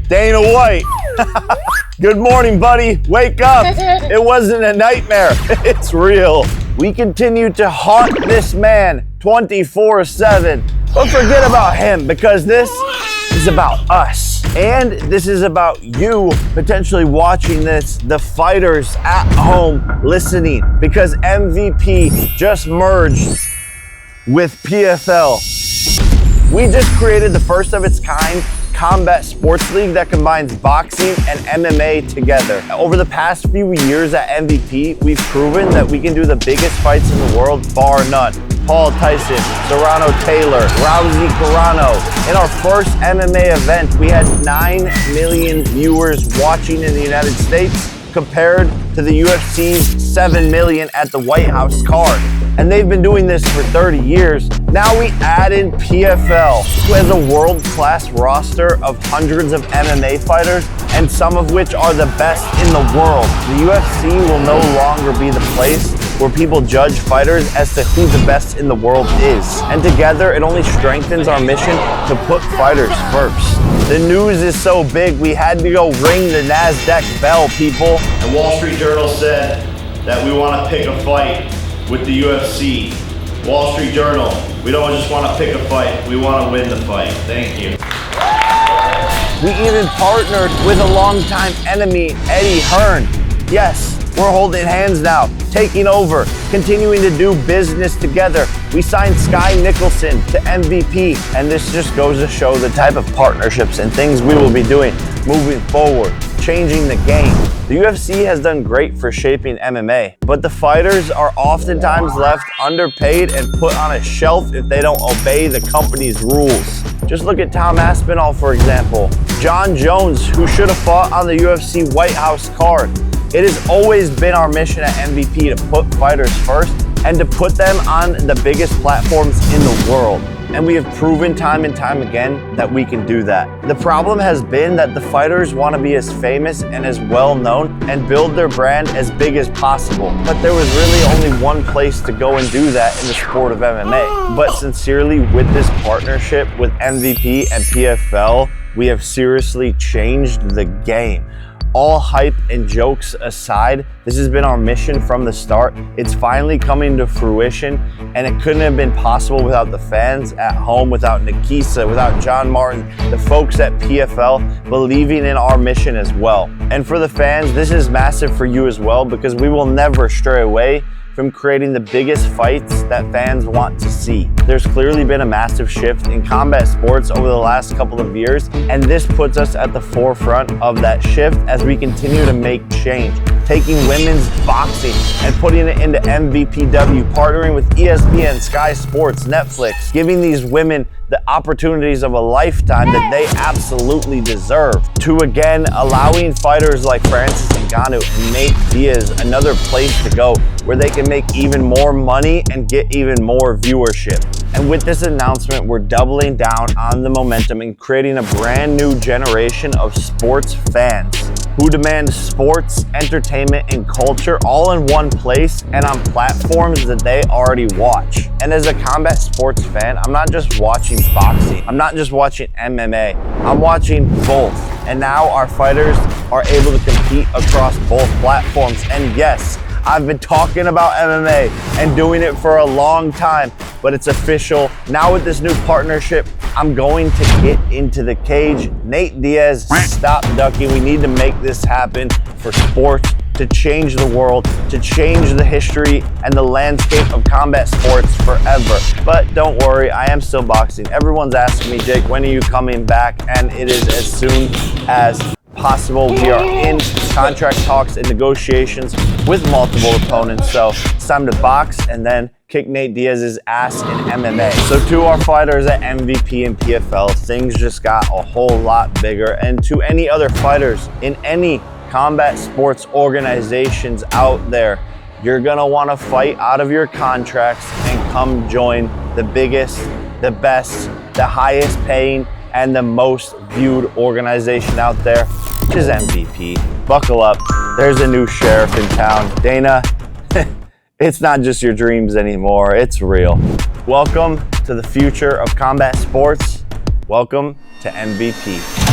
Dana White. Good morning, buddy. Wake up. It wasn't a nightmare. It's real. We continue to haunt this man 24/7. But forget about him, because this is about us. And this is about you potentially watching this, the fighters at home listening, because MVP just merged with PFL. We just created the first of its kind combat sports league that combines boxing and MMA together. Over the past few years at MVP, we've proven that we can do the biggest fights in the world, bar none. Paul Tyson, Serrano Taylor, Rousey Carano. In our first MMA event, we had 9 million viewers watching in the United States, compared to the UFC's 7 million at the White House card. And they've been doing this for 30 years. Now we add in PFL, who has a world-class roster of hundreds of MMA fighters, and some of which are the best in the world. The UFC will no longer be the place where people judge fighters as to who the best in the world is. And together, it only strengthens our mission to put fighters first. The news is so big, we had to go ring the NASDAQ bell, people. The Wall Street Journal said that we want to pick a fight with the UFC. Wall Street Journal, we don't just want to pick a fight, we want to win the fight. Thank you. We even partnered with a longtime enemy, Eddie Hearn. Yes, we're holding hands now, taking over, continuing to do business together. We signed Sky Nicholson to MVP, and this just goes to show the type of partnerships and things we will be doing moving forward, changing the game. The UFC has done great for shaping MMA, but the fighters are oftentimes left underpaid and put on a shelf if they don't obey the company's rules. Just look at Tom Aspinall, for example. John Jones, who should have fought on the UFC White House card. It has always been our mission at MVP to put fighters first and to put them on the biggest platforms in the world. And we have proven time and time again that we can do that. The problem has been that the fighters want to be as famous and as well known and build their brand as big as possible. But there was really only one place to go and do that in the sport of MMA. But sincerely, with this partnership with MVP and PFL, we have seriously changed the game. All hype and jokes aside, this has been our mission from the start. It's finally coming to fruition, and it couldn't have been possible without the fans at home, without Nikisa, without John Martin, the folks at PFL believing in our mission as well. And for the fans, this is massive for you as well, because we will never stray away from creating the biggest fights that fans want to see. There's clearly been a massive shift in combat sports over the last couple of years, and this puts us at the forefront of that shift as we continue to make change. Taking women's boxing and putting it into MVPW, partnering with ESPN, Sky Sports, Netflix, giving these women the opportunities of a lifetime that they absolutely deserve. To again, allowing fighters like Francis Ngannou and Nate Diaz another place to go where they can make even more money and get even more viewership. And with this announcement, we're doubling down on the momentum and creating a brand new generation of sports fans who demand sports, entertainment, and culture all in one place and on platforms that they already watch. And as a combat sports fan, I'm not just watching boxing, I'm not just watching MMA, I'm watching both. And now our fighters are able to compete across both platforms. And yes, I've been talking about MMA and doing it for a long time, but it's official. Now with this new partnership, I'm going to get into the cage. Nate Diaz, stop ducking. We need to make this happen for sports, to change the world, to change the history and the landscape of combat sports forever. But don't worry, I am still boxing. Everyone's asking me, Jake, when are you coming back? And it is as soon as possible. We are in contract talks and negotiations with multiple opponents, so it's time to box and then kick Nate Diaz's ass in MMA. So to our fighters at MVP and PFL, things just got a whole lot bigger. And to any other fighters in any combat sports organizations out there, you're gonna wanna fight out of your contracts and come join the biggest, the best, the highest paying, and the most viewed organization out there, which is MVP. Buckle up, there's a new sheriff in town. Dana, it's not just your dreams anymore, it's real. Welcome to the future of combat sports. Welcome to MVP.